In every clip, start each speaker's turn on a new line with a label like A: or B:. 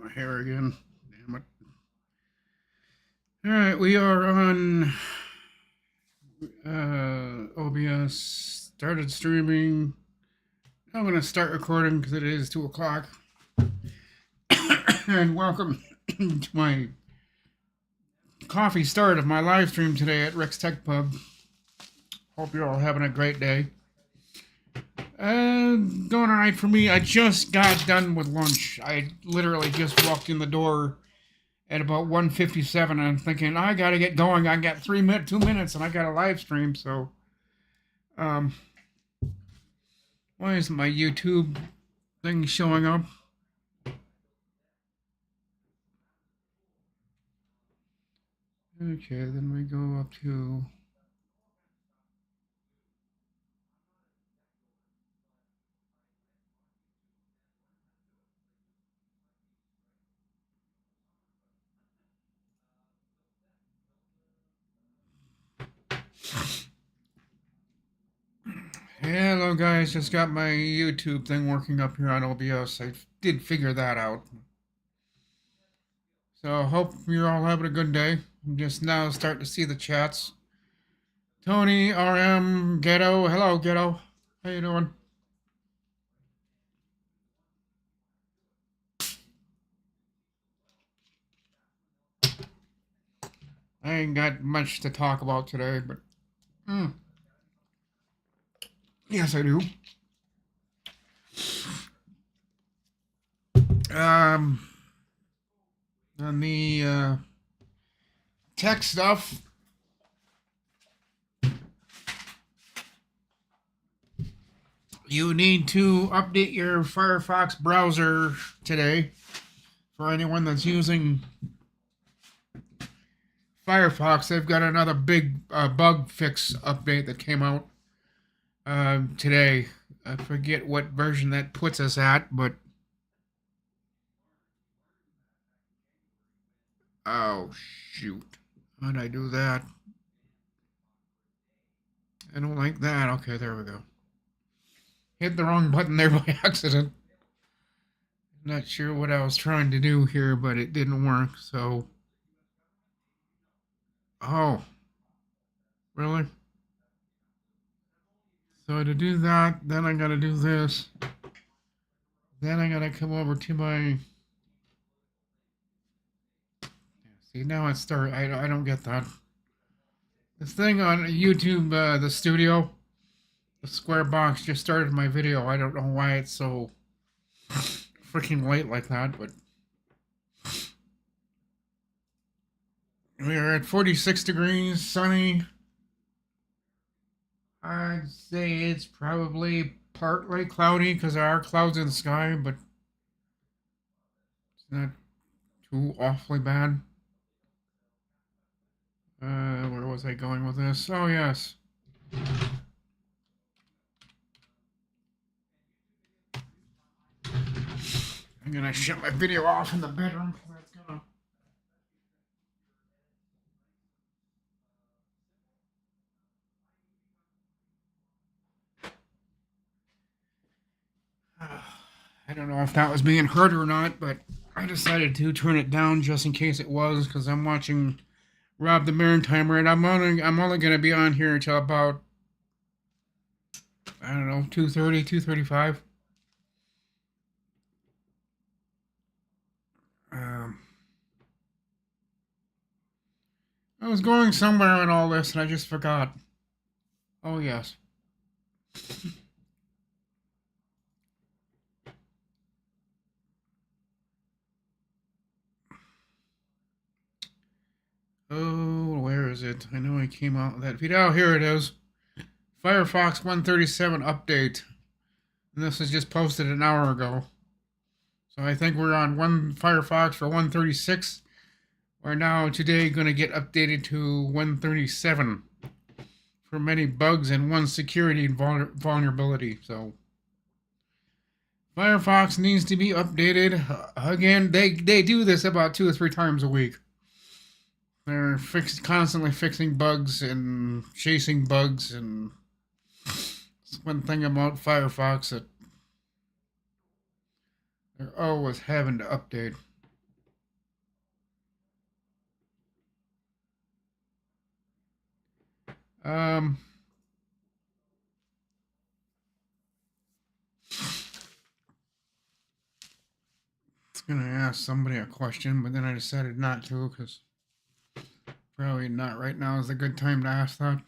A: My hair again. Damn it. All right, we are on OBS. Started streaming. I'm going to start recording because it is 2 o'clock. And welcome to my coffee start of my live stream today at Rick's Tech Pub. Hope you're all having a great day. Going all right for me. I just got done with lunch. I literally just walked in the door at about 1:57, and I'm thinking, I gotta get going. I got 2 minutes, and I got a live stream, so, why isn't my YouTube thing showing up? Okay, then we go up to... Hello guys, just got my YouTube thing working up here on OBS. I did figure that out. So hope you're all having a good day. I'm just now starting to see the chats. Tony, RM, Ghetto. Hello, Ghetto. How you doing? I ain't got much to talk about today, but... Yes, I do. On the tech stuff, you need to update your Firefox browser today. For anyone that's using Firefox, they've got another big bug fix update that came out today. I forget what version that puts us at, but... Oh, shoot. How'd I do that? I don't like that. Okay, there we go. Hit the wrong button there by accident. Not sure what I was trying to do here, but it didn't work, so... Oh. Really? So to do that, then I gotta do this. Then I gotta come over to my... See, now it started. I don't get that. This thing on YouTube, the studio, the square box just started my video. I don't know why it's so freaking late like that, but... We are at 46 degrees, sunny. I'd say it's probably partly cloudy because there are clouds in the sky, but it's not too awfully bad. Where was I going with this? Oh, yes. I'm gonna shut my video off in the bedroom because that's gonna... I don't know if that was being heard or not, but I decided to turn it down just in case it was, because I'm watching Rob the Maritimer, and I'm only going to be on here until about, I don't know, 2:30, 2:35. I was going somewhere in all this, and I just forgot. Oh, yes. Oh, where is it? I know I came out with that video. Oh, here it is. Firefox 137 update. And this was just posted an hour ago. So I think we're on Firefox for 136. We're now today going to get updated to 137 for many bugs and one security vulnerability. So Firefox needs to be updated. Again, they do this about 2 or 3 times a week. They're constantly fixing bugs and chasing bugs, and it's one thing about Firefox that they're always having to update. Um, I was gonna ask somebody a question, but then I decided not to because probably not right now is a good time to ask that.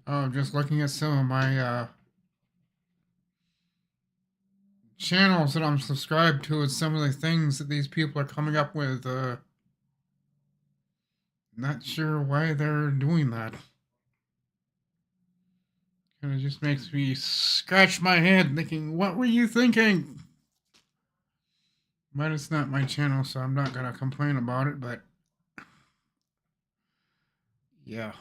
A: Oh, just looking at some of my channels that I'm subscribed to, and some of the things that these people are coming up with. Not sure why they're doing that. And it just makes me scratch my head thinking, what were you thinking? But it's not my channel, so I'm not going to complain about it, but yeah.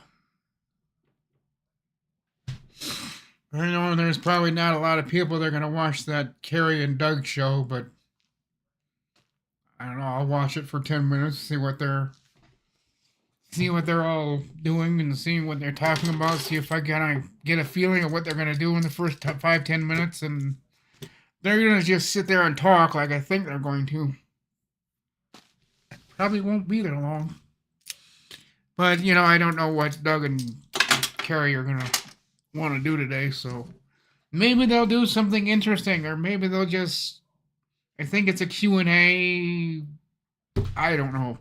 A: I know there's probably not a lot of people that are going to watch that Carrie and Doug show, but I don't know. I'll watch it for 10 minutes, see what they're all doing and see what they're talking about, see if I can get a feeling of what they're going to do in the first 5-10 minutes, and they're going to just sit there and talk like I think they're going to. Probably won't be there long. But, I don't know what Doug and Carrie are going to want to do today, so maybe they'll do something interesting, or maybe they'll just, I think it's a Q&A. I don't know.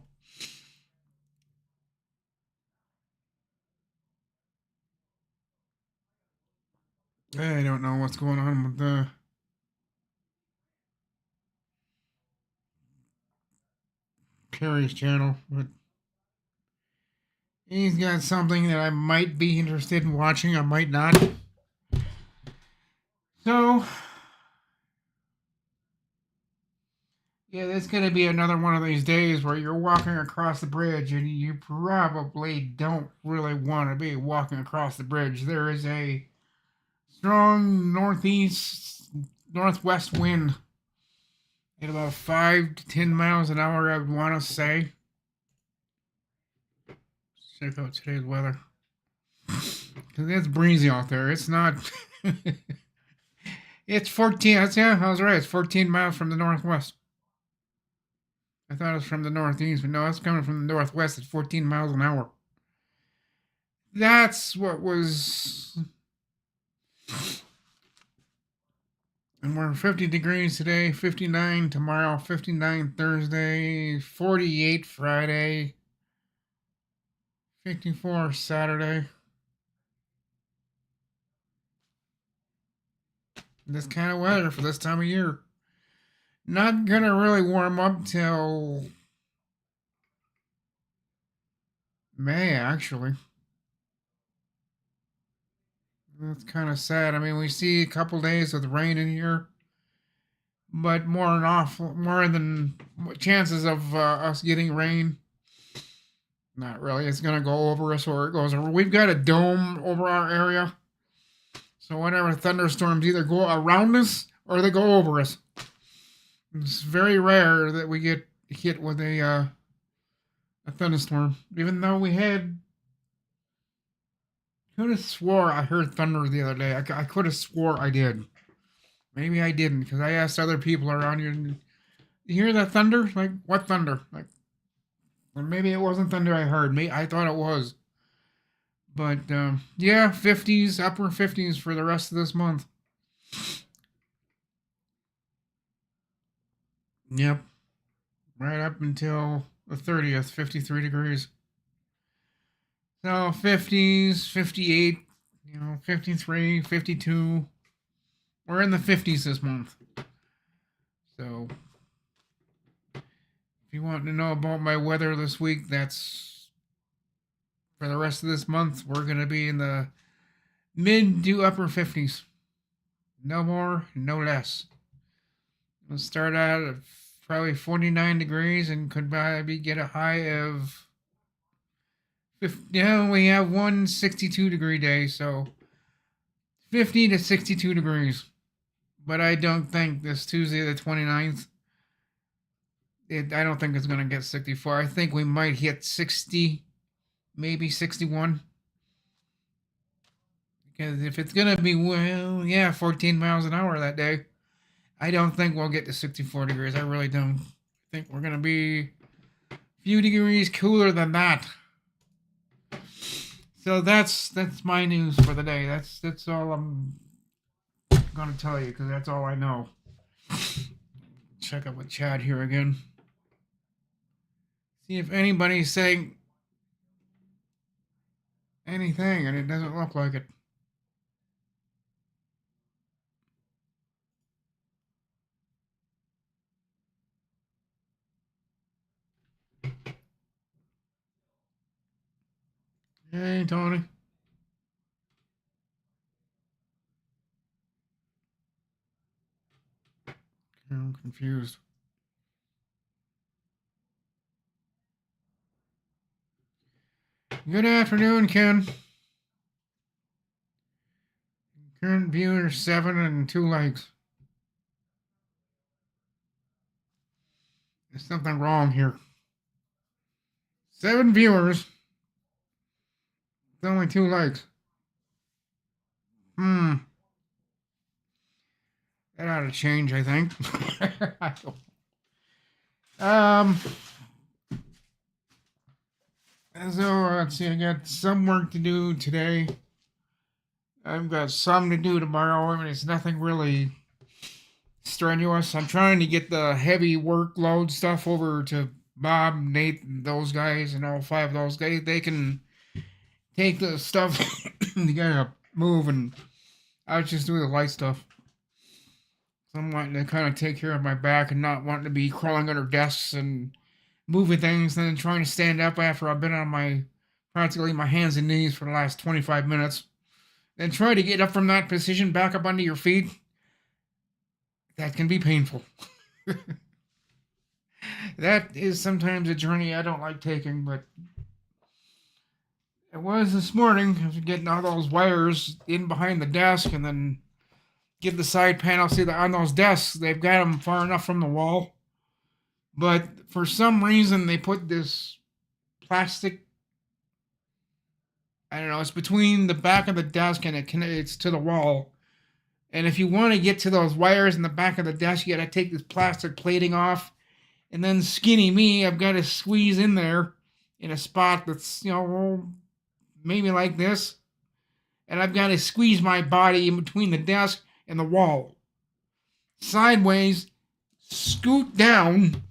A: I don't know what's going on with Carrie's channel, but he's got something that I might be interested in watching. I might not. So, yeah, it's going to be another one of these days where you're walking across the bridge and you probably don't really want to be walking across the bridge. There is a strong northwest wind at about 5 to 10 miles an hour, I would want to say. Check out today's weather. Because it's breezy out there. It's not. It's 14. Yeah, I was right. It's 14 miles from the northwest. I thought it was from the northeast, but no, it's coming from the northwest at 14 miles an hour. That's what was. And we're 50 degrees today, 59 tomorrow, 59 Thursday, 48 Friday, 54 Saturday. This kind of weather for this time of year. Not gonna really warm up till May, actually. That's kind of sad. I mean, we see a couple days with rain in here, but more than chances of us getting rain. Not really. It's gonna go over us or it goes over. We've got a dome over our area, so whenever thunderstorms either go around us or they go over us. It's very rare that we get hit with a thunderstorm. Even though we had, could have swore I heard thunder the other day. I could have swore I did. Maybe I didn't because I asked other people around here. You hear that thunder? Like what thunder? Like, or maybe it wasn't thunder I heard. Maybe I thought it was. But yeah, 50s, upper 50s for the rest of this month. Yep, right up until the 30th, 53 degrees. So 50s, 58, 53, 52. We're in the 50s this month. So if you want to know about my weather this week, that's for the rest of this month. We're going to be in the mid to upper 50s. No more, no less. We'll start out at probably 49 degrees and could probably get a high of 50. Yeah, we have one 62-degree day, so 50 to 62 degrees. But I don't think this Tuesday, the 29th, I don't think it's going to get 64. I think we might hit 60, maybe 61. Because if it's going to be, well, yeah, 14 miles an hour that day, I don't think we'll get to 64 degrees. I really don't. I think we're going to be a few degrees cooler than that. So that's my news for the day. That's all I'm going to tell you, because that's all I know. Check up with Chad here again. See if anybody's saying anything, and it doesn't look like it. Hey, Tony. I'm confused. Good afternoon, Ken. Current viewer 7 and 2 likes. There's something wrong here. 7 viewers. Only 2 likes. That ought to change, I think. So let's see. I got some work to do today. I've got some to do tomorrow. I mean, it's nothing really strenuous. I'm trying to get the heavy workload stuff over to Bob, Nate, and those guys, and all 5 of those guys. They can take the stuff to gotta move, and I was just doing the light stuff. So I'm wanting to kind of take care of my back and not wanting to be crawling under desks and moving things and then trying to stand up after I've been on my practically my hands and knees for the last 25 minutes. Then try to get up from that position back up onto your feet. That can be painful. That is sometimes a journey I don't like taking, but it was this morning. I was getting all those wires in behind the desk and then get the side panel. See that on those desks, they've got them far enough from the wall. But for some reason, they put this plastic, I don't know, it's between the back of the desk and it's to the wall. And if you want to get to those wires in the back of the desk, you got to take this plastic plating off. And then skinny me, I've got to squeeze in there in a spot that's, maybe like this. And I've got to squeeze my body in between the desk and the wall. Sideways, scoot down,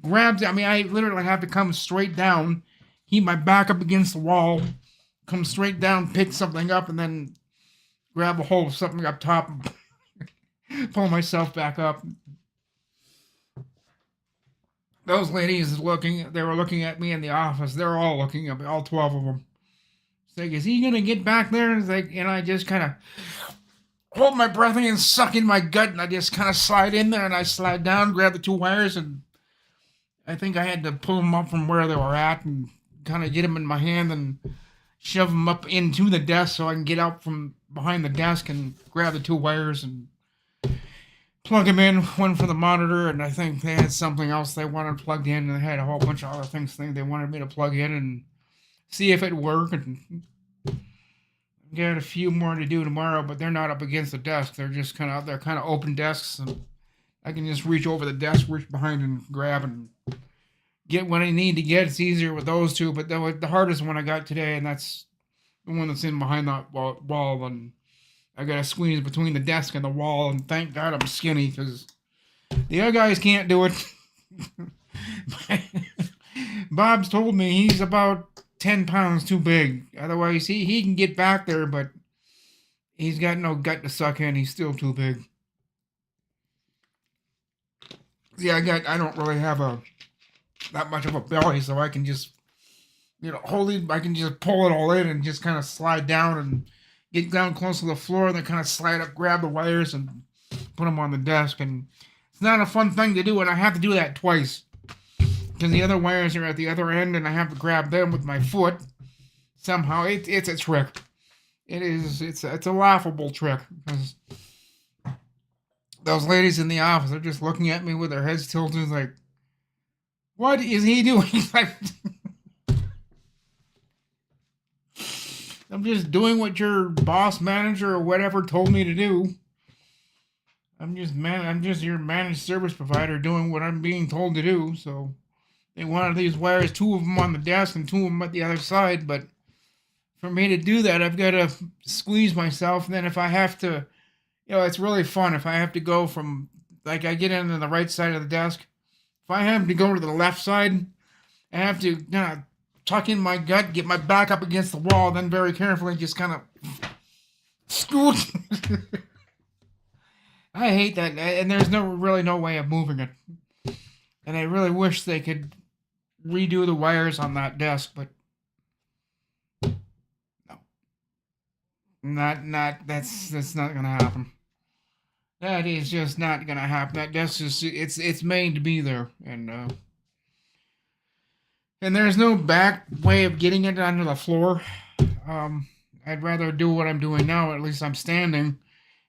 A: I literally have to come straight down, keep my back up against the wall, come straight down, pick something up, and then grab a hold of something up top and pull myself back up. Those ladies they were looking at me in the office. They're all looking at me, all 12 of them. It's like, is he going to get back there? And I just kind of hold my breath in and suck in my gut, and I just kind of slide in there, and I slide down, grab the 2 wires, and I think I had to pull them up from where they were at and kind of get them in my hand and shove them up into the desk so I can get out from behind the desk and grab the 2 wires and plug them in, one for the monitor, and I think they had something else they wanted plugged in, and they had a whole bunch of other things they wanted me to plug in and see if it worked. And got a few more to do tomorrow, but they're not up against the desk. They're just kind of open desks, and I can just reach over the desk, reach behind, and grab and get what I need to get. It's easier with those 2, but the hardest one I got today, and that's the one that's in behind that wall, and I got to squeeze between the desk and the wall, and thank God I'm skinny, because the other guys can't do it. Bob's told me he's about 10 pounds too big. Otherwise, he can get back there, but he's got no gut to suck in. He's still too big. Yeah, I don't really have that much of a belly, so I can just, hold it. I can just pull it all in and just kind of slide down and get down close to the floor, and then kind of slide up, grab the wires, and put them on the desk. And it's not a fun thing to do, and I have to do that twice, because the other wires are at the other end, and I have to grab them with my foot. Somehow, it's a trick. It's a laughable trick, because those ladies in the office are just looking at me with their heads tilted, like, what is he doing? I'm just doing what your boss manager or whatever told me to do. I'm just your managed service provider doing what I'm being told to do. So they wanted these wires, two of them on the desk and two of them at the other side. But for me to do that, I've got to squeeze myself. And then if I have to, it's really fun. If I have to go from, like, I get into the right side of the desk. If I have to go to the left side, I have to kind of tuck in my gut, get my back up against the wall, then very carefully just kind of scoot. I hate that, and there's really no way of moving it. And I really wish they could redo the wires on that desk, but no, that's not gonna happen. That is just not gonna happen. That desk is it's made to be there, and there's no back way of getting it onto the floor. I'd rather do what I'm doing now. At least I'm standing,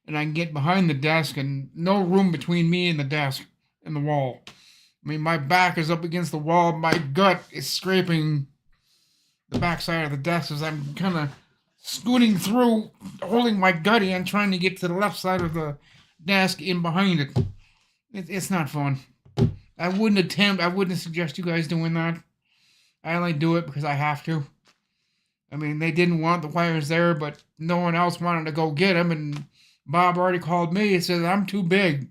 A: and I can get behind the desk, and no room between me and the desk and the wall. I mean, my back is up against the wall. My gut is scraping the backside of the desk as I'm kind of scooting through, holding my gut in, trying to get to the left side of the desk in behind it. It's not fun. I wouldn't suggest you guys doing that. I only do it because I have to. I mean, they didn't want the wires there, but no one else wanted to go get them, and Bob already called me and said, I'm too big.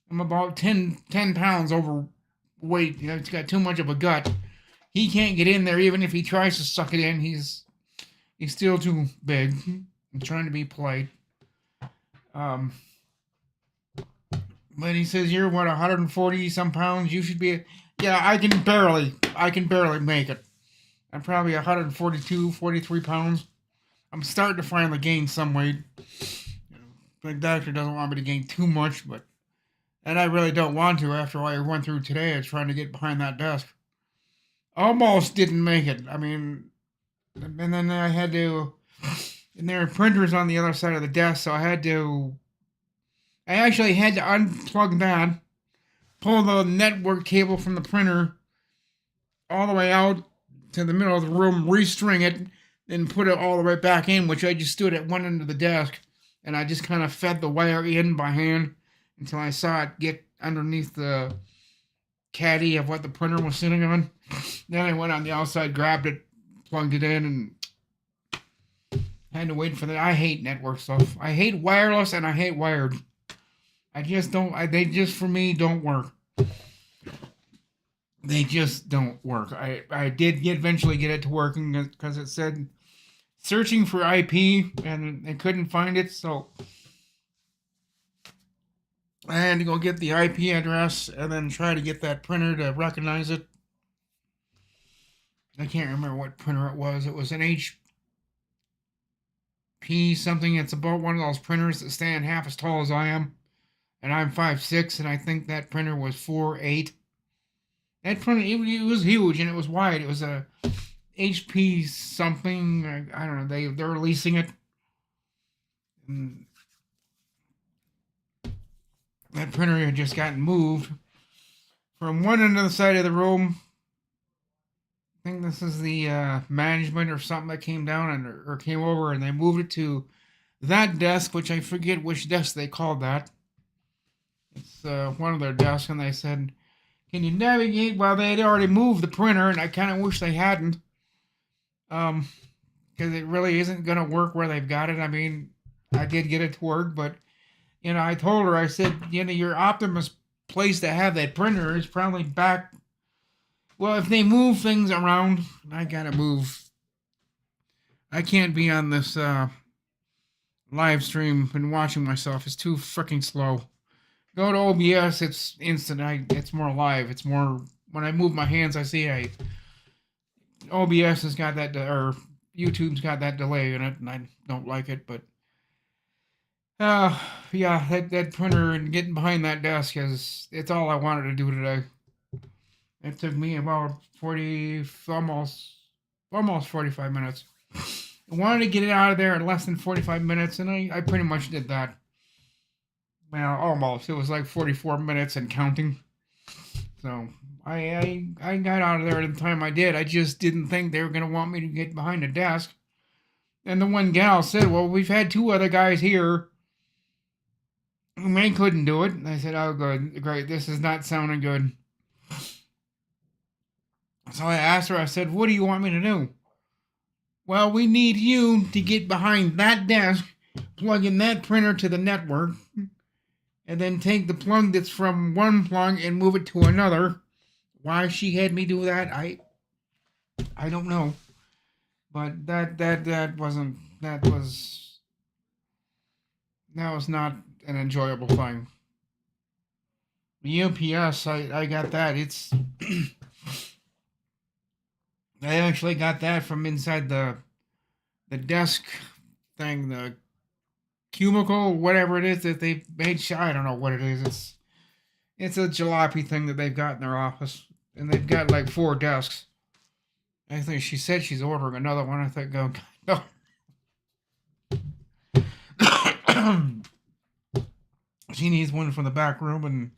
A: I'm about 10 pounds overweight. It's got too much of a gut. He can't get in there even if he tries to suck it in. He's still too big. I'm trying to be polite. But he says, you're what, 140 some pounds? You should be... Yeah, I can barely make it. I'm probably 142, 43 pounds. I'm starting to finally gain some weight. The doctor doesn't want me to gain too much, and I really don't want to after what I went through today of trying to get behind that desk. Almost didn't make it. I mean, and then I had to, and there are printers on the other side of the desk, so I actually had to unplug that, pull the network cable from the printer all the way out to the middle of the room, restring it, then put it all the way back in, which I just stood at one end of the desk, and I just kind of fed the wire in by hand until I saw it get underneath the caddy of what the printer was sitting on. Then I went on the outside, grabbed it, plugged it in, and had to wait for that. I hate network stuff. I hate wireless and I hate wired. I just don't, they just for me don't work. They just don't work. I did eventually get it to working because it said searching for IP and I couldn't find it, so I had to go get the IP address and then try to get that printer to recognize it. I can't remember what printer it was. It was an HP something. It's about one of those printers that stand half as tall as I am. And I'm 5'6", and I think that printer was 4'8". That printer, it was huge and it was wide. It was a HP something. I don't know. They're releasing it. And that printer had just gotten moved from one end of the side of the room. I think this is the management or something that came down or came over, and they moved it to that desk, which I forget which desk they called that. It's one of their desks, and they said, can you navigate? Well, they had already moved the printer, and I kind of wish they hadn't. Because it really isn't going to work where they've got it. I mean, I did get it to work, but, I told her, I said, your optimist place to have that printer is probably back. Well, if they move things around, I got to move. I can't be on this live stream and watching myself. It's too freaking slow. Go to OBS, it's instant. It's more live. It's more, when I move my hands, I see OBS has got that, or YouTube's got that delay in it, and I don't like it, but yeah, that printer and getting behind that desk it's all I wanted to do today. It took me about almost 45 minutes. I wanted to get it out of there in less than 45 minutes, and I pretty much did that. Well, almost. It was like 44 minutes and counting. So I got out of there at the time I did. I just didn't think they were going to want me to get behind a desk. And the one gal said, well, we've had 2 other guys here who they couldn't do it. And I said, oh, good, great, this is not sounding good. So I asked her, I said, what do you want me to do? Well, we need you to get behind that desk, plug in that printer to the network, and then take the plug that's from one plug and move it to another. Why she had me do that, I don't know. But that was not an enjoyable thing. The UPS, I got that. It's I actually got that from inside the desk thing, the cubicle, whatever it is that they made. I don't know what it is. It's a jalopy thing that they've got in their office, and they've got like 4 desks. I think she said she's ordering another one. I think, oh, no. She needs one from the back room, and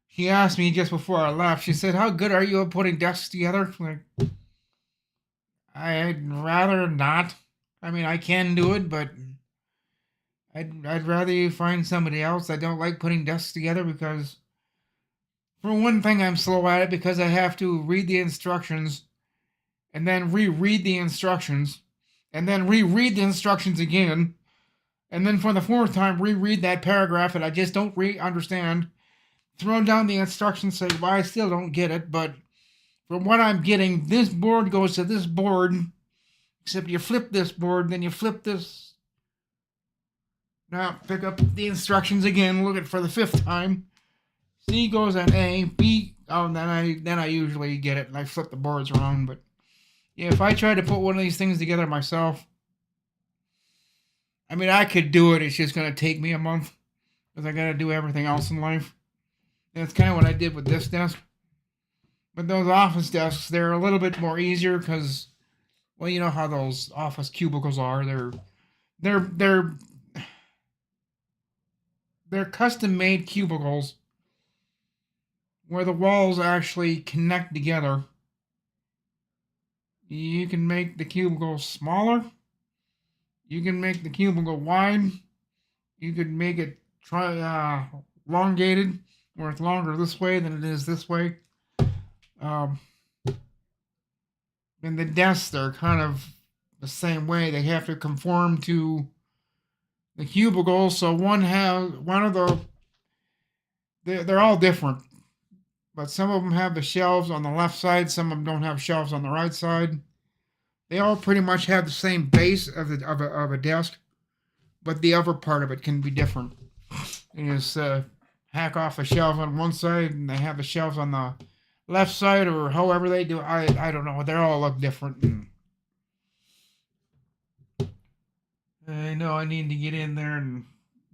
A: she asked me just before I left. She said, "How good are you at putting desks together?" Like, I'd rather not. I mean, I can do it, but I'd rather you find somebody else. I don't like putting desks together because, for one thing, I'm slow at it because I have to read the instructions and then reread the instructions and then reread the instructions again, and then for the 4th time reread that paragraph that I just don't understand. Throw down the instructions, say, well, I still don't get it, but from what I'm getting, this board goes to this board, except you flip this board, then you flip this. Now, pick up the instructions again, look at it for the 5th time. C goes on A, B, oh, then I usually get it, and I flip the boards around, but yeah, if I try to put one of these things together myself, I mean, I could do it, it's just going to take me a month, because I got to do everything else in life. That's kind of what I did with this desk. But those office desks, they're a little bit more easier because, well, you know how those office cubicles are. They're custom-made cubicles where the walls actually connect together. You can make the cubicle smaller. You can make the cubicle wide. You could make it elongated, where it's longer this way than it is this way. And the desks are kind of the same way. They have to conform to the cubicle. So they're all different, but some of them have the shelves on the left side. Some of them don't have shelves on the right side. They all pretty much have the same base of a desk, but the upper part of it can be different. You just hack off a shelf on one side, and they have the shelves on the left side, or however they do. I don't know. They all look different. And I know I need to get in there and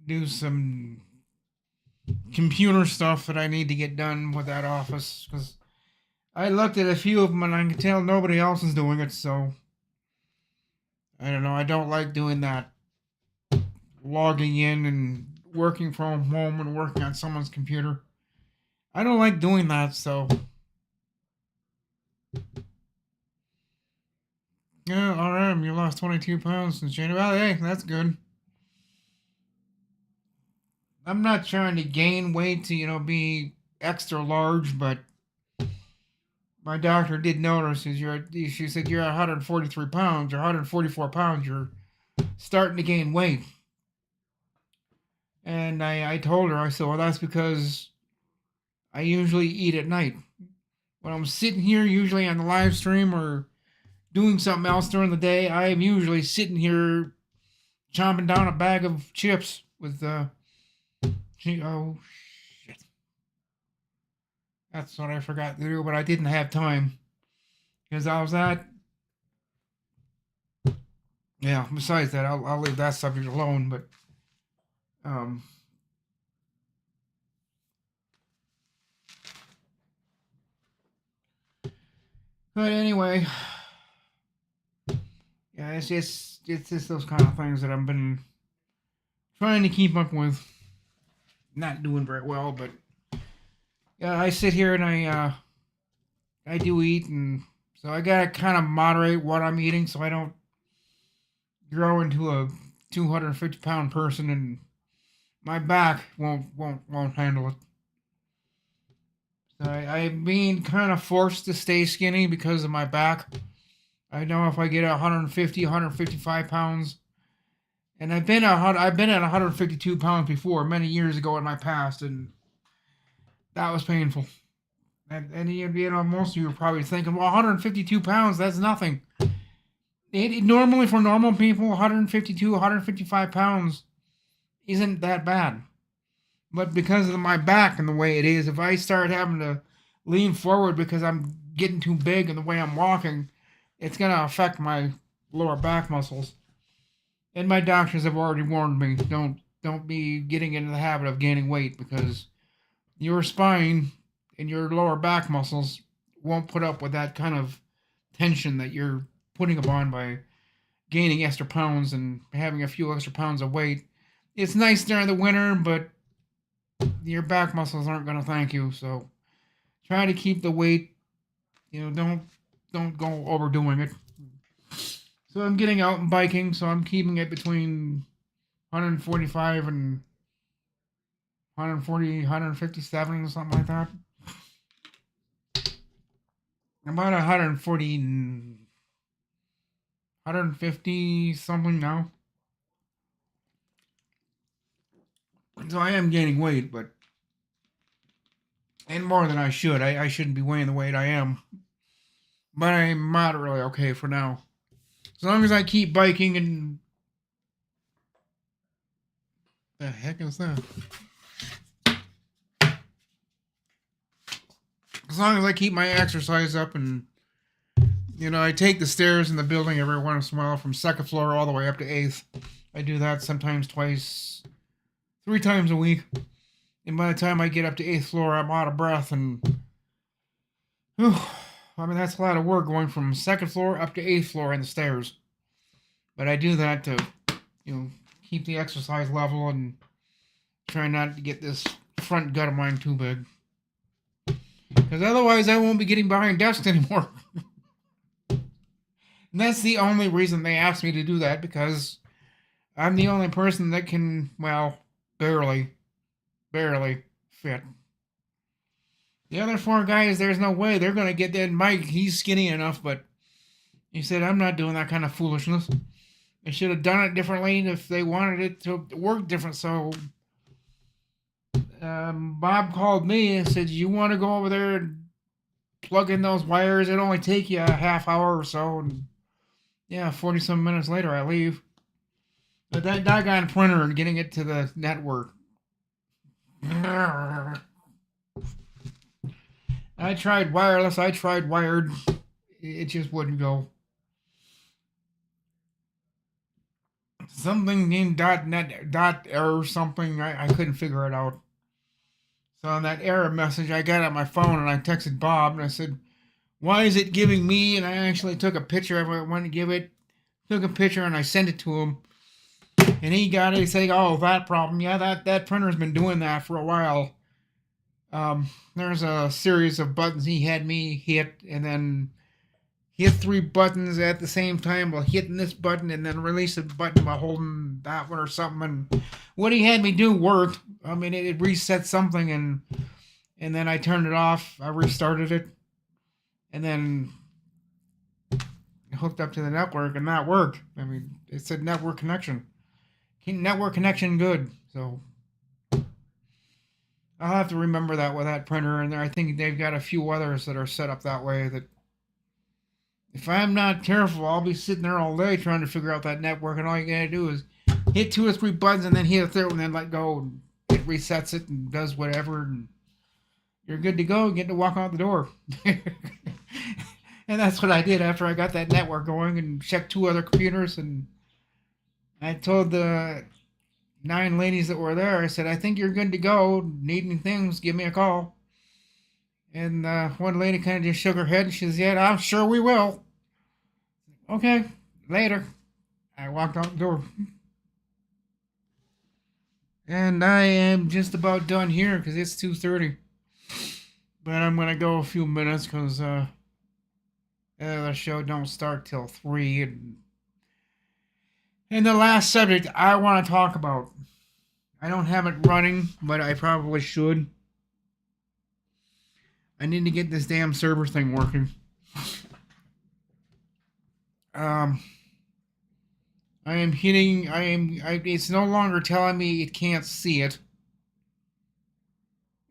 A: do some computer stuff that I need to get done with that office, because I looked at a few of them and I can tell nobody else is doing it. So I don't know. I don't like doing that, logging in and working from home and working on someone's computer. I don't like doing that. So yeah, RM, you lost 22 pounds since January. Well, hey, that's good. I'm not trying to gain weight to, be extra large, but my doctor did notice she said you're 143 pounds or 144 pounds, you're starting to gain weight. And I told her, I said, well, that's because I usually eat at night. When I'm sitting here, usually on the live stream or doing something else during the day, I am usually sitting here chomping down a bag of chips with oh shit. That's what I forgot to do, but I didn't have time. Because I was yeah, besides that, I'll leave that subject alone, but but anyway, yeah, it's just those kind of things that I've been trying to keep up with. Not doing very well, but yeah, I sit here and I do eat, and so I gotta kind of moderate what I'm eating so I don't grow into a 250-pound person, and my back won't handle it. So I'm being kind of forced to stay skinny because of my back. I know if I get 150, 155 pounds, and I've been at 152 pounds before many years ago in my past, and that was painful. And most of you are probably thinking, well, 152 pounds, that's nothing. Normally for normal people, 152, 155 pounds isn't that bad. But because of my back and the way it is, if I start having to lean forward because I'm getting too big and the way I'm walking, it's going to affect my lower back muscles. And my doctors have already warned me, don't be getting into the habit of gaining weight, because your spine and your lower back muscles won't put up with that kind of tension that you're putting upon by gaining extra pounds and having a few extra pounds of weight. It's nice during the winter, but your back muscles aren't going to thank you. So try to keep the weight. Don't go overdoing it. So I'm getting out and biking, so I'm keeping it between 145 and 140, 157, something like that. I'm about 140, 150 something now. So I am gaining weight, and more than I should. I shouldn't be weighing the weight I am. But I'm moderately okay for now. As long as I keep biking and... The heck is that? As long as I keep my exercise up, and I take the stairs in the building every once in a while from second floor all the way up to 8th. I do that sometimes twice, 3 times a week. And by the time I get up to 8th floor, I'm out of breath, and that's a lot of work going from second floor up to 8th floor in the stairs. But I do that to, keep the exercise level and try not to get this front gut of mine too big. Because otherwise I won't be getting behind desks anymore. And that's the only reason they asked me to do that, because I'm the only person that can, barely fit. The other 4 guys, there's no way they're going to get that. Mike, he's skinny enough, but he said, I'm not doing that kind of foolishness. They should have done it differently if they wanted it to work different. So Bob called me and said, you want to go over there and plug in those wires? It'll only take you a half hour or so. And 40-some minutes later, I leave. But that doggone printer and getting it to the network. I tried wireless. I tried wired. It just wouldn't go. Something named .net, .error something. I couldn't figure it out. So on that error message, I got on my phone and I texted Bob and I said, why is it giving me? And I actually took a picture of what I wanted to give it. Took a picture and I sent it to him. And he got it. He said, oh, that problem. Yeah, that printer's been doing that for a while. There's a series of buttons he had me hit, and then hit 3 buttons at the same time while hitting this button, and then release the button by holding that one or something. And what he had me do worked. It reset something, and then I turned it off. I restarted it, and then hooked up to the network, and that worked. It said network connection. Network connection good. So I'll have to remember that with that printer, and I think they've got a few others that are set up that way that if I'm not careful, I'll be sitting there all day trying to figure out that network, and all you gotta do is hit 2 or 3 buttons and then hit a third one and then let go, and it resets it and does whatever, and you're good to go, get to walk out the door. And that's what I did after I got that network going, and checked 2 other computers, and I told the 9 ladies that were there, I said, I think you're good to go. Need any things, give me a call. And one lady kind of just shook her head and she says, yeah, I'm sure we will. Okay, later. I walked out the door. And I am just about done here because it's 2:30. But I'm going to go a few minutes because the show don't start till 3. And And the last subject I want to talk about, I don't have it running, but I probably should. I need to get this damn server thing working. Um, I am hitting. It's no longer telling me it can't see it.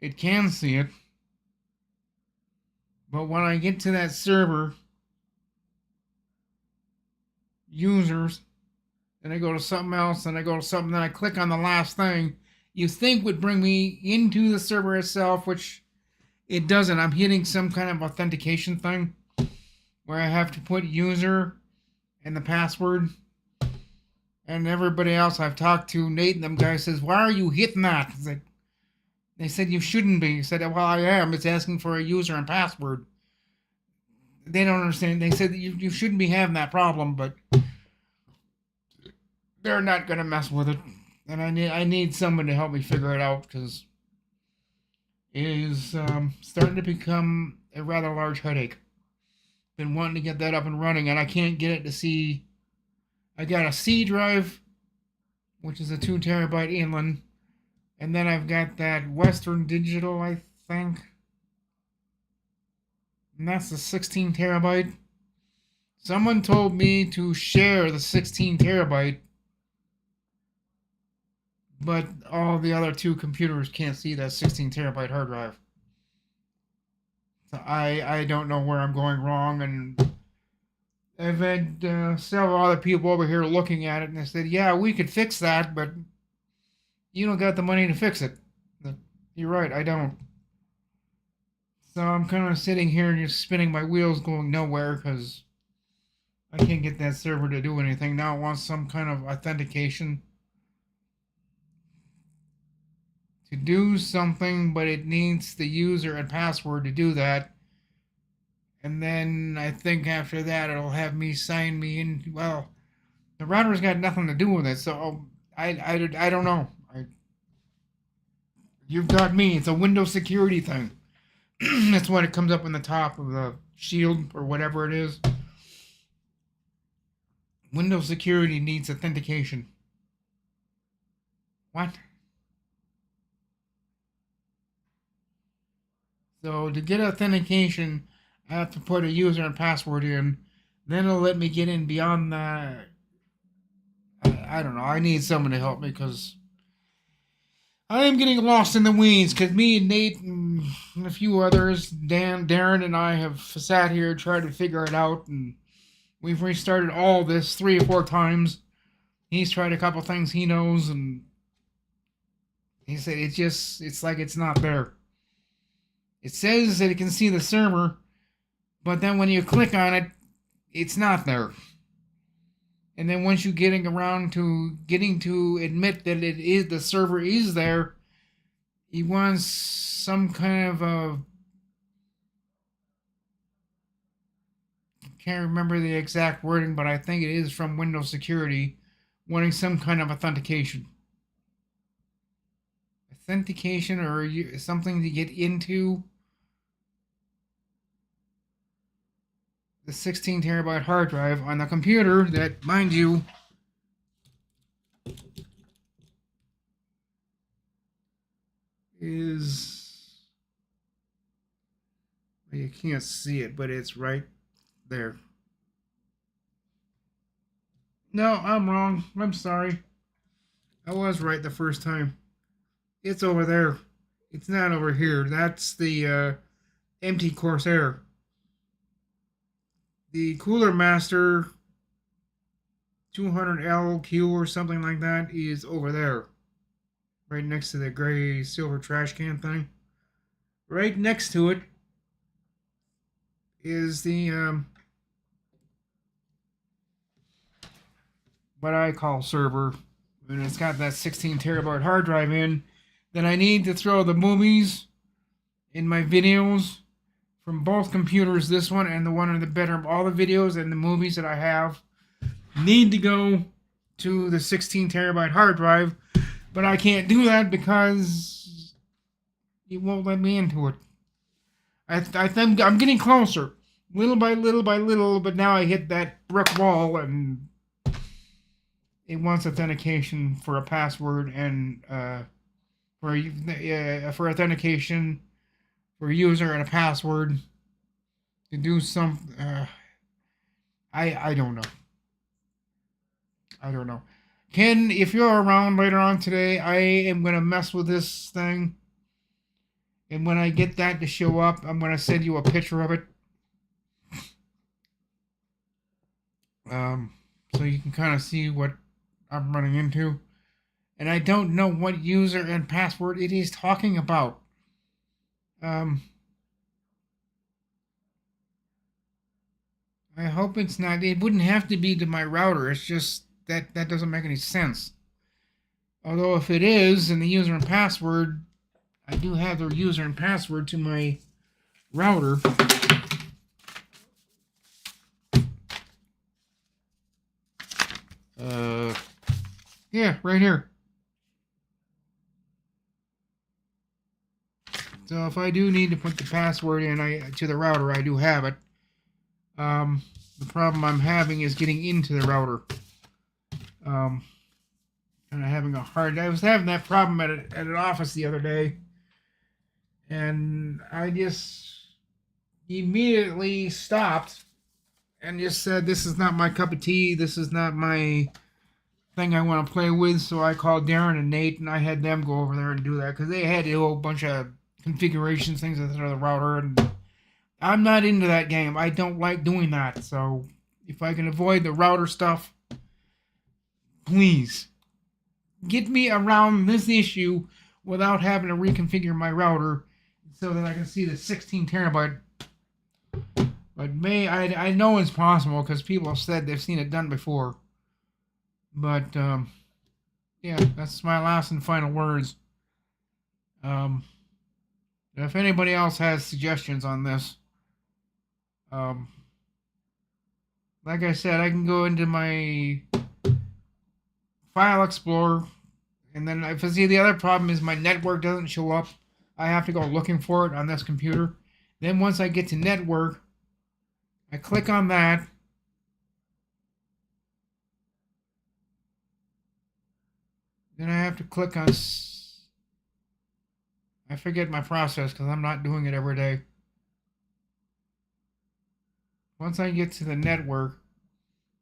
A: It can see it, but when I get to that server, users, and I go to something else, and I go to something, then I click on the last thing, you think would bring me into the server itself, which it doesn't. I'm hitting some kind of authentication thing where I have to put user and the password. And everybody else I've talked to, Nate and them guys, says, "Why are you hitting that?" It's like, they said you shouldn't be. I said, "Well, I am. It's asking for a user and password." They don't understand. They said that you shouldn't be having that problem, but they're not gonna mess with it. And I need someone to help me figure it out, because it is starting to become a rather large headache. Been wanting to get that up and running, and I can't get it to see. I got a C drive, which is a 2 terabyte inland, and then I've got that Western Digital, I think, and that's the 16 terabyte. Someone told me to share the 16 terabyte, but all the other 2 computers can't see that 16 terabyte hard drive. So I don't know where I'm going wrong, and I've had several other people over here looking at it, and they said, "Yeah, we could fix that, but you don't got the money to fix it." You're right, I don't. So I'm kind of sitting here and just spinning my wheels, going nowhere, because I can't get that server to do anything. Now it wants some kind of authentication to do something, but it needs the user and password to do that. And then I think after that it'll have me sign me in. Well, the router's got nothing to do with it, so I don't know. You've got me. It's a Windows security thing. That's what it comes up on the top of the shield or whatever it is. Windows security needs authentication. What? So to get authentication, I have to put a user and password in. Then it'll let me get in beyond that. I don't know. I need someone to help me, because I am getting lost in the weeds. Because me and Nate and a few others, Darren and I, have sat here tried to figure it out, and we've restarted all this 3 or 4 times. He's tried a couple things he knows, and he said it's like it's not there. It says that it can see the server, but then when you click on it, it's not there. And then once you getting around to getting to admit that it is, the server is there, he wants some kind of a, can't remember the exact wording, but I think it is from Windows Security, wanting some kind of authentication. Authentication or something to get into the 16 terabyte hard drive on the computer that, mind you, is, you can't see it, but it's right there. No, I'm wrong. I'm sorry. I was right the first time. It's over there. It's not over here. That's the empty Corsair. The Cooler Master 200LQ or something like that is over there. Right next to the gray silver trash can thing. Right next to it is the what I call server. And it's got that 16 terabyte hard drive in. Then I need to throw the movies in my videos from both computers, this one and the one in the bedroom. All the videos and the movies that I have need to go to the 16 terabyte hard drive, but I can't do that because it won't let me into it. I think I'm getting closer, little by little by little, but now I hit that brick wall, and it wants authentication for a password and for authentication for a user and a password to do some. I don't know. I don't know. Ken, if you're around later on today, I am gonna mess with this thing, and when I get that to show up, I'm gonna send you a picture of it, so you can kind of see what I'm running into. And I don't know what user and password it is talking about. Um, I hope it's not. It wouldn't have to be to my router. It's just that doesn't make any sense. Although if it is, and the user and password, I do have the user and password to my router. Yeah, right here. So if I do need to put the password in to the router, I do have it. The problem I'm having is getting into the router. Kind of having a hard. I was having that problem at an office the other day, and I just immediately stopped and just said, "This is not my cup of tea. This is not my thing I want to play with." So I called Darren and Nate, and I had them go over there and do that because they had a whole bunch of configuration things with the router, and I'm not into that game. I don't like doing that. So if I can avoid the router stuff, please get me around this issue without having to reconfigure my router so that I can see the 16 terabyte. But I know it's possible because people have said they've seen it done before. But yeah, that's my last and final words. If anybody else has suggestions on this, like I said, I can go into my File Explorer, and then if I see the other problem is my network doesn't show up, I have to go looking for it on this computer. Then once I get to network, I click on that. Then I have to click on. I forget my process because I'm not doing it every day. Once I get to the network,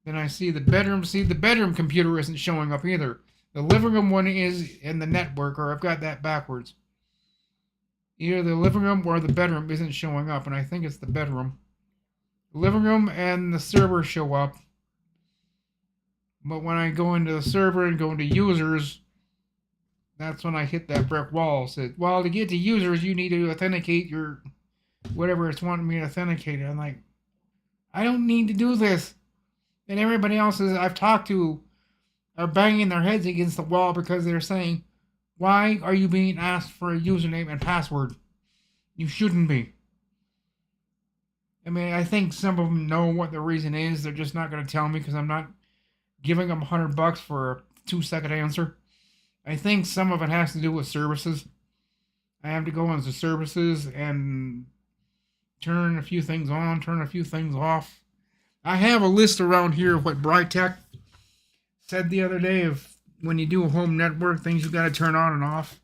A: then I see the bedroom. See, the bedroom computer isn't showing up either. The living room one is in the network, or I've got that backwards. Either the living room or the bedroom isn't showing up, and I think it's the bedroom. The living room and the server show up. But when I go into the server and go into users, that's when I hit that brick wall. It says, well, to get to users, you need to authenticate your whatever it's wanting me to authenticate. I'm like, I don't need to do this. And everybody else I've talked to are banging their heads against the wall because they're saying, why are you being asked for a username and password? You shouldn't be. I mean, I think some of them know what the reason is. They're just not going to tell me because I'm not giving them $100 for a 2-second answer. I think some of it has to do with services. I have to go into services and turn a few things on, turn a few things off. I have a list around here of what Brytech said the other day of when you do a home network, things you got to turn on and off.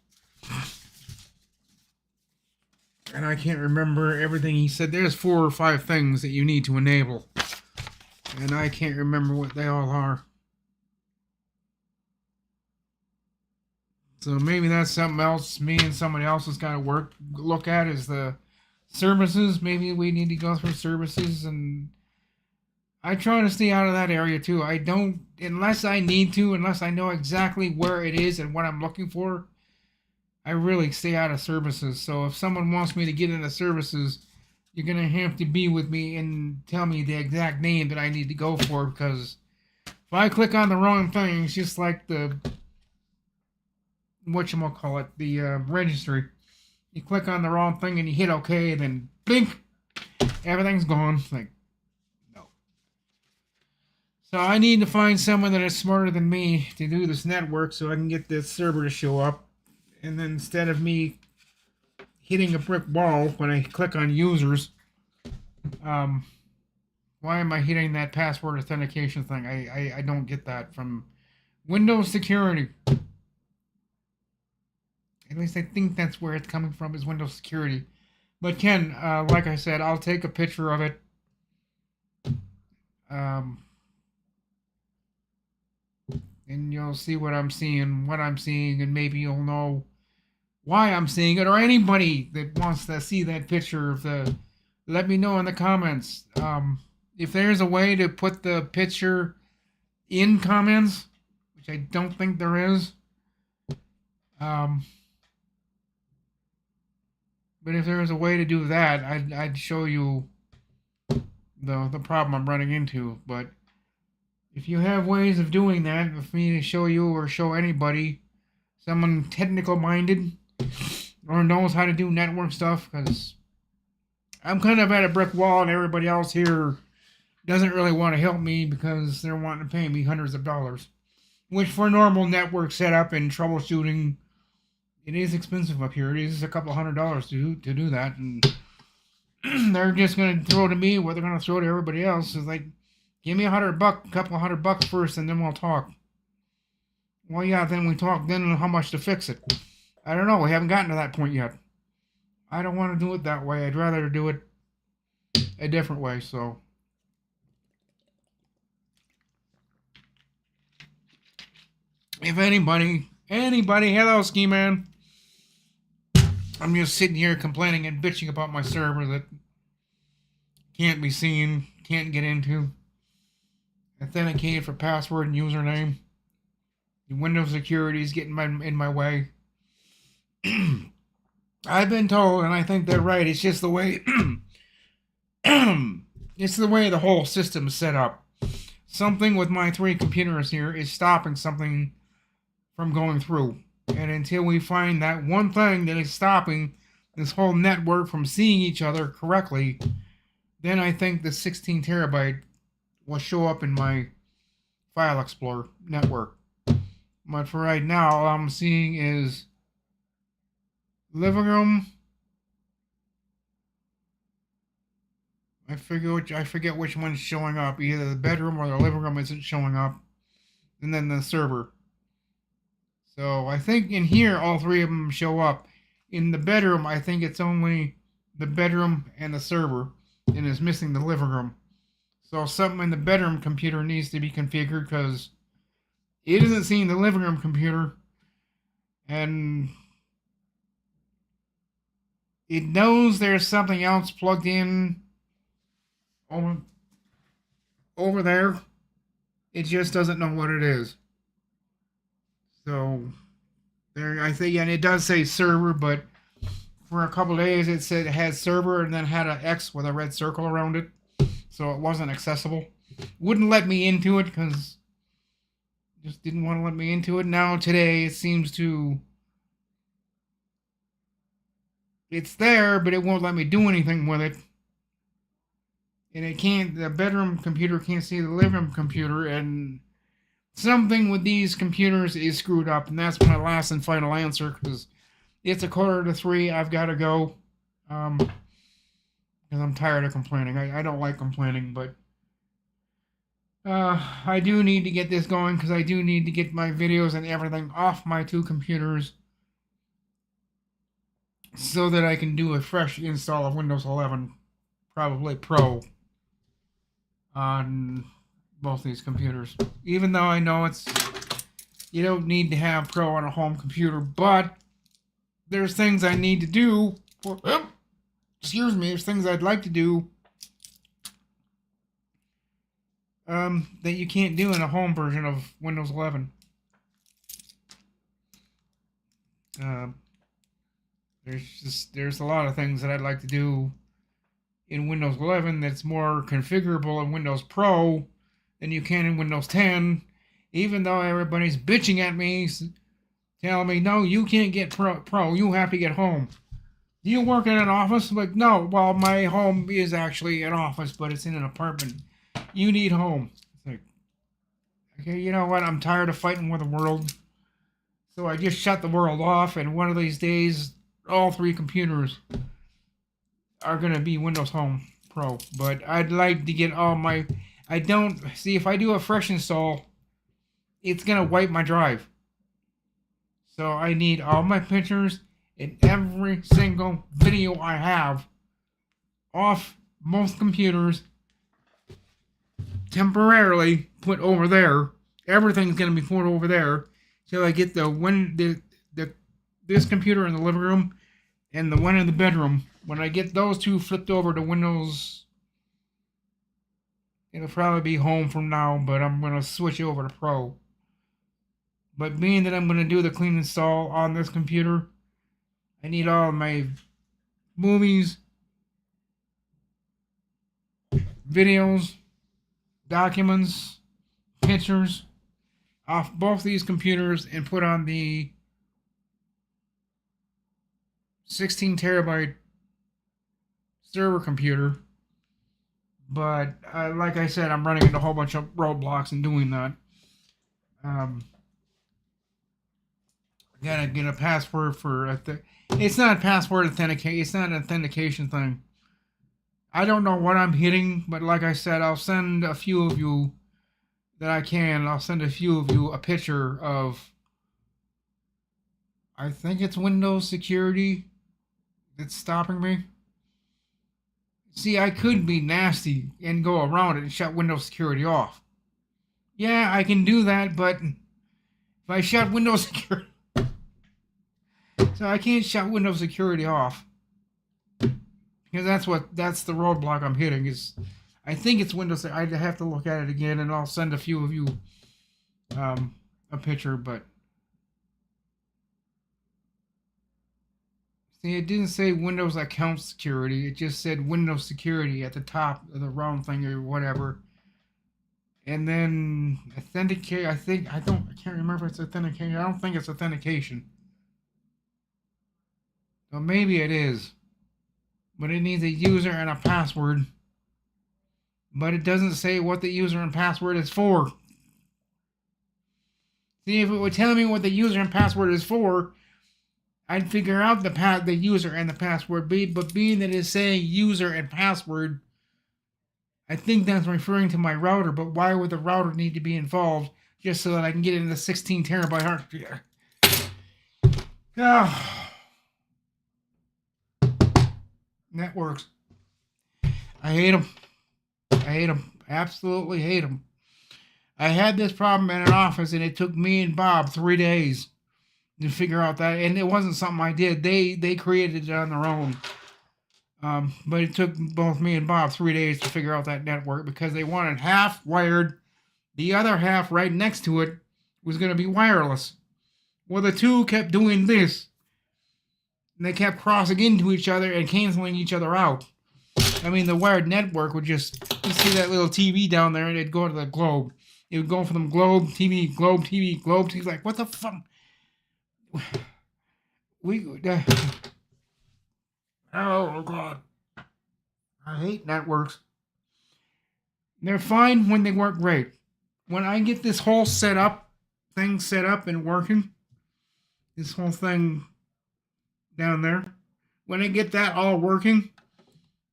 A: And I can't remember everything he said. There's 4 or 5 things that you need to enable. And I can't remember what they all are. So maybe that's something else me and somebody else has got to look at is the services. Maybe we need to go through services, and I try to stay out of that area too. I don't, unless I need to, unless I know exactly where it is and what I'm looking for, I really stay out of services. So if someone wants me to get into services, you're going to have to be with me and tell me the exact name that I need to go for, because if I click on the wrong thing, it's just like the whatchamacallit, the registry. You click on the wrong thing and you hit OK, and then blink, everything's gone. Like, no. So I need to find someone that is smarter than me to do this network so I can get this server to show up. And then instead of me hitting a brick wall when I click on users, why am I hitting that password authentication thing? I don't get that from Windows security. At least I think that's where it's coming from, is Windows security. But Ken, like I said, I'll take a picture of it. And you'll see what I'm seeing, and maybe you'll know why I'm seeing it, or anybody that wants to see that picture of the, let me know in the comments. If there's a way to put the picture in comments, which I don't think there is. But if there was a way to do that, I'd show you the problem I'm running into. But if you have ways of doing that, for me to show you or show anybody, someone technical minded or knows how to do network stuff, because I'm kind of at a brick wall and everybody else here doesn't really want to help me because they're wanting to pay me hundreds of dollars, which for normal network setup and troubleshooting, it is expensive up here. It is a couple $100 to do that, and they're just going to throw to me what they're going to throw to everybody else. Is like, give me a couple $100 first, and then we'll talk. Well, yeah, then we talk. Then how much to fix it? I don't know. We haven't gotten to that point yet. I don't want to do it that way. I'd rather do it a different way. So, if anybody, hello, Ski Man. I'm just sitting here complaining and bitching about my server that can't be seen, can't get into, authenticated for password and username. The Windows security is getting in my way. I've been told, and I think they're right, it's just the way it's the way the whole system is set up. Something with my 3 computers here is stopping something from going through. And until we find that one thing that is stopping this whole network from seeing each other correctly, then I think the 16 terabyte will show up in my File Explorer network. But for right now, all I'm seeing is living room. I forget which one's showing up. Either the bedroom or the living room isn't showing up. And then the server. So I think in here, all 3 of them show up. In the bedroom, I think it's only the bedroom and the server, and is missing the living room. So something in the bedroom computer needs to be configured, because it isn't seeing the living room computer, and it knows there's something else plugged in over there. It just doesn't know what it is. So there, I think, and it does say server, but for a couple of days it said it had server and then had an X with a red circle around it, so it wasn't accessible. Wouldn't let me into it because just didn't want to let me into it. Now today it seems to, it's there, but it won't let me do anything with it. And it can't, the bedroom computer can't see the living room computer, and something with these computers is screwed up, and that's my last and final answer, because it's 2:45. I've got to go, because I'm tired of complaining. I don't like complaining, but I do need to get this going, because I do need to get my videos and everything off my 2 computers so that I can do a fresh install of Windows 11, probably Pro, on both these computers. Even though I know you don't need to have Pro on a home computer, but there's things I need to do. There's things I'd like to do that you can't do in a home version of Windows 11. There's a lot of things that I'd like to do in Windows 11 that's more configurable in Windows Pro than you can in Windows 10, even though everybody's bitching at me, telling me, no, you can't get Pro, you have to get home. Do you work in an office? I'm like, no, well, my home is actually an office, but it's in an apartment. You need home. It's like, okay, you know what? I'm tired of fighting with the world. So I just shut the world off, and one of these days, all 3 computers are going to be Windows Home Pro. But I'd like to get all my... I don't... See, if I do a fresh install, it's going to wipe my drive. So I need all my pictures and every single video I have off most computers temporarily put over there. Everything's going to be put over there. So I get this computer in the living room and the one in the bedroom. When I get those two flipped over to Windows, it'll probably be home from now, but I'm going to switch over to Pro. But being that I'm going to do the clean install on this computer, I need all of my movies, videos, documents, pictures off both these computers and put on the 16 terabyte server computer. But like I said, I'm running into a whole bunch of roadblocks in doing that. Gotta get a password for it's not a password authentication. It's not an authentication thing. I don't know what I'm hitting, but like I said, I'll send a few of you that I can. I'll send a few of you a picture of. I think it's Windows security that's stopping me. See, I could be nasty and go around it and shut Windows security off. Yeah, I can do that, but if I shut Windows security. So I can't shut Windows security off. Because that's the roadblock I'm hitting is, I think it's Windows. I'd have to look at it again, and I'll send a few of you a picture, but see, it didn't say Windows account security. It just said Windows security at the top of the round thing or whatever. And then authenticate. I can't remember if it's authentication. I don't think it's authentication. So maybe it is. But it needs a user and a password. But it doesn't say what the user and password is for. See, if it would tell me what the user and password is for, I'd figure out the user and the password. But being that it's saying user and password, I think that's referring to my router. But why would the router need to be involved just so that I can get into the 16 terabyte hard drive? Oh. Networks. I hate them. I hate them. Absolutely hate them. I had this problem in an office, and it took me and Bob 3 days to figure out that. And it wasn't something I did. They created it on their own. But it took both me and Bob 3 days to figure out that network because they wanted half wired. The other half right next to it was going to be wireless. Well, the two kept doing this. And they kept crossing into each other and canceling each other out. I mean, the wired network would just, you see that little TV down there, and it'd go to the globe. It would go from globe, TV, globe, TV, globe, TV. Like, what the fuck? Oh, God. I hate networks. They're fine when they work great. When I get this whole thing set up and working, this whole thing down there, when I get that all working,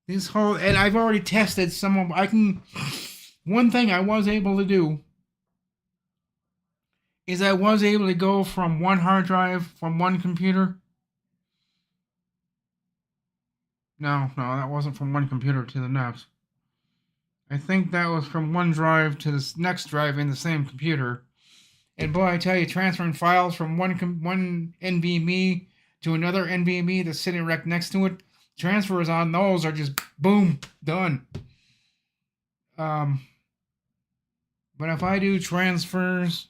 A: and I've already tested some of, one thing I was able to do is I was able to go from one hard drive from one computer. No, that wasn't from one computer to the next. I think that was from one drive to the next drive in the same computer. And boy, I tell you, transferring files from one NVMe to another NVMe that's sitting right next to it, transfers on those are just boom, done. But if I do transfers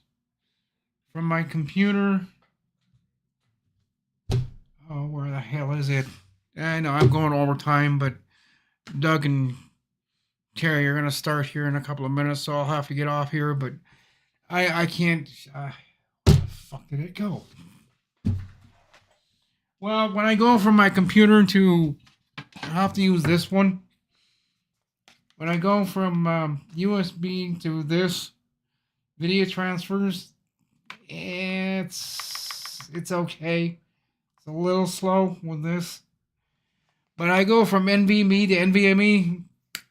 A: from my computer, oh, where the hell is it? I know I'm going overtime, but Doug and Terry are going to start here in a couple of minutes, so I'll have to get off here, but I can't. Where the fuck did it go? Well, when I go from my computer to, I have to use this one. When I go from USB to this video transfers, it's okay. It's a little slow with this. But I go from NVMe to NVMe,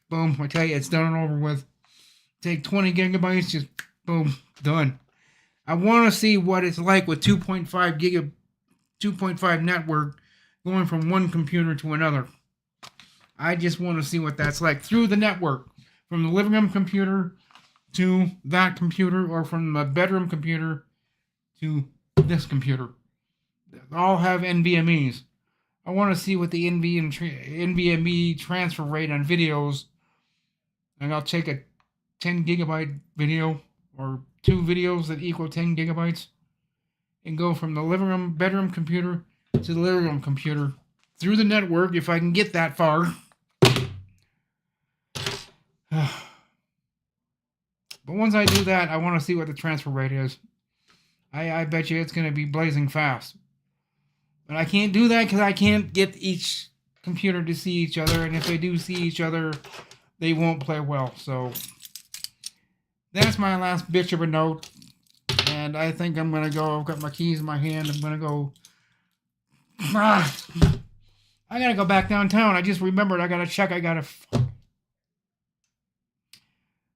A: boom, I tell you, it's done and over with. Take 20 gigabytes, just boom, done. I want to see what it's like with 2.5 network going from one computer to another. I just want to see what that's like through the network, from the living room computer to that computer, or from the bedroom computer to this computer. They all have NVMe's. I want to see what the NVMe transfer rate on videos, and I'll take a 10 gigabyte video or two videos that equal 10 gigabytes and go from the living room, bedroom computer to the living room computer through the network if I can get that far. But once I do that, I want to see what the transfer rate is. I bet you it's going to be blazing fast. But I can't do that because I can't get each computer to see each other. And if they do see each other, they won't play well. So that's my last bitch of a note. And I think I'm going to go. I've got my keys in my hand. I'm going to go. I got to go back downtown. I just remembered I got to check. I got to.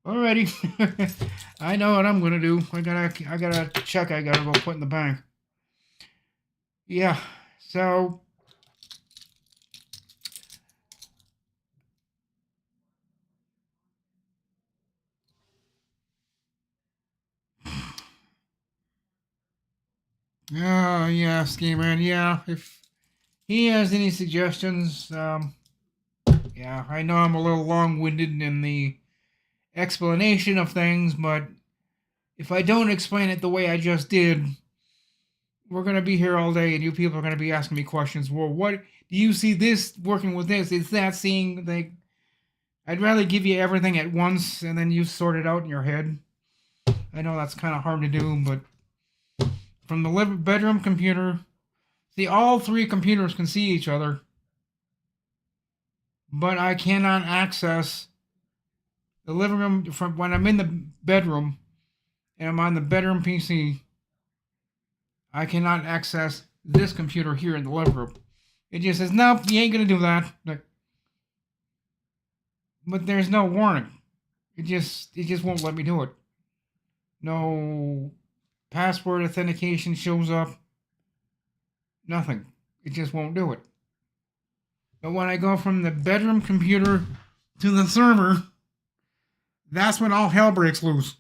A: Alrighty. I know what I'm going to do. I gotta check. I got to go put in the bank. Yeah. So. Oh, yeah, Ski Man. Yeah, if he has any suggestions, yeah, I know I'm a little long-winded in the explanation of things, but if I don't explain it the way I just did, we're going to be here all day, and you people are going to be asking me questions. Well, what do you see this working with this? Is that seeing, like, I'd rather give you everything at once, and then you sort it out in your head. I know that's kind of hard to do, but from the bedroom computer, see, all three computers can see each other, but I cannot access the living room from when I'm in the bedroom and I'm on the bedroom PC. I cannot access this computer here in the living room. It just says, nope, you ain't gonna do that. But there's no warning. It just won't let me do it. No password authentication shows up. Nothing. It just won't do it. But when I go from the bedroom computer to the server, that's when all hell breaks loose.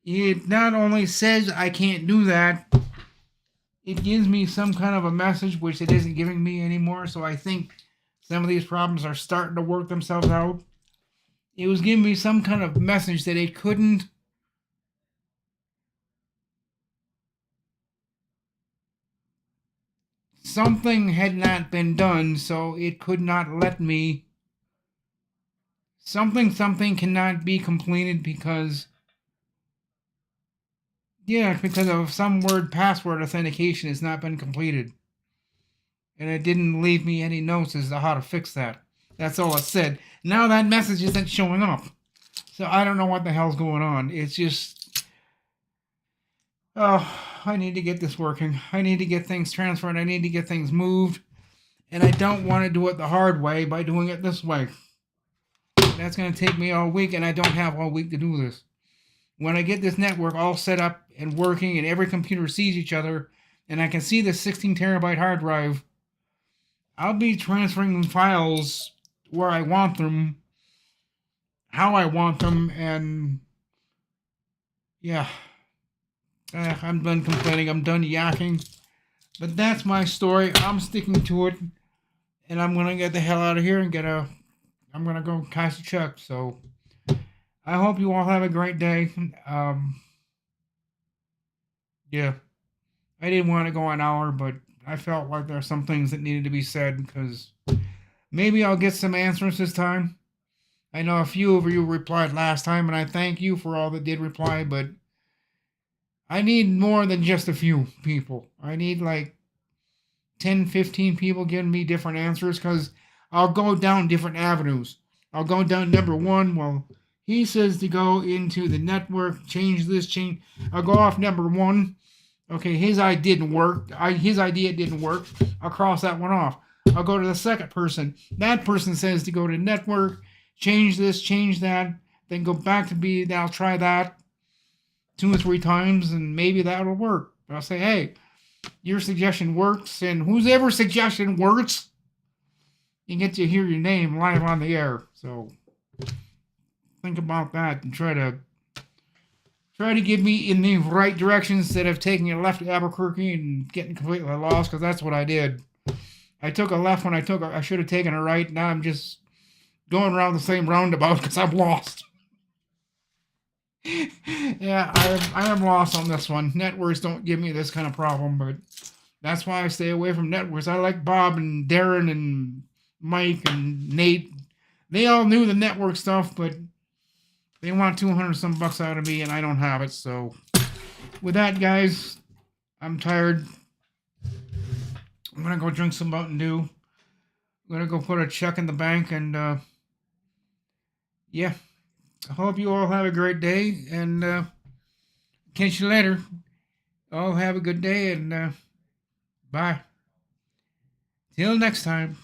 A: It not only says I can't do that, it gives me some kind of a message, which it isn't giving me anymore. So I think some of these problems are starting to work themselves out. It was giving me some kind of message that it couldn't. Something had not been done, so it could not let me. Something cannot be completed because. Yeah, because of some word password authentication has not been completed. And it didn't leave me any notes as to how to fix that. That's all it said. Now that message isn't showing up. So I don't know what the hell's going on. It's just. Oh, I need to get this working. I need to get things transferred. I need to get things moved. And I don't want to do it the hard way by doing it this way. That's going to take me all week, and I don't have all week to do this. When I get this network all set up and working and every computer sees each other and I can see the 16 terabyte hard drive, I'll be transferring files where I want them, how I want them, and yeah. I'm done complaining. I'm done yakking. But that's my story. I'm sticking to it. And I'm going to get the hell out of here and I'm going to go cash a check. So I hope you all have a great day. Yeah. I didn't want to go an hour, but I felt like there are some things that needed to be said because maybe I'll get some answers this time. I know a few of you replied last time, and I thank you for all that did reply, but I need more than just a few people. I need like 10, 15 people giving me different answers because I'll go down different avenues. I'll go down number one. Well, he says to go into the network, change this, change. I'll go off number one. Okay, his idea didn't work. His idea didn't work. I'll cross that one off. I'll go to the second person. That person says to go to network, change this, change that, then go back to B. Then I'll try that. 2 or 3 times, and maybe that'll work. But I'll say, hey, your suggestion works, and whosever suggestion works, you get to hear your name live on the air. So think about that and try to give me in the right direction instead of taking a left to Albuquerque and getting completely lost, because that's what I did. I took a left when I should have taken a right. Now I'm just going around the same roundabout because I'm lost. Yeah, I am lost on this one. Networks don't give me this kind of problem, but that's why I stay away from networks. I like Bob and Darren and Mike and Nate. They all knew the network stuff, but they want 200 some bucks out of me, and I don't have it. So, with that, guys, I'm tired. I'm gonna go drink some Mountain Dew. I'm gonna go put a check in the bank, and yeah. I hope you all have a great day, and catch you later. All have a good day, and bye. Till next time.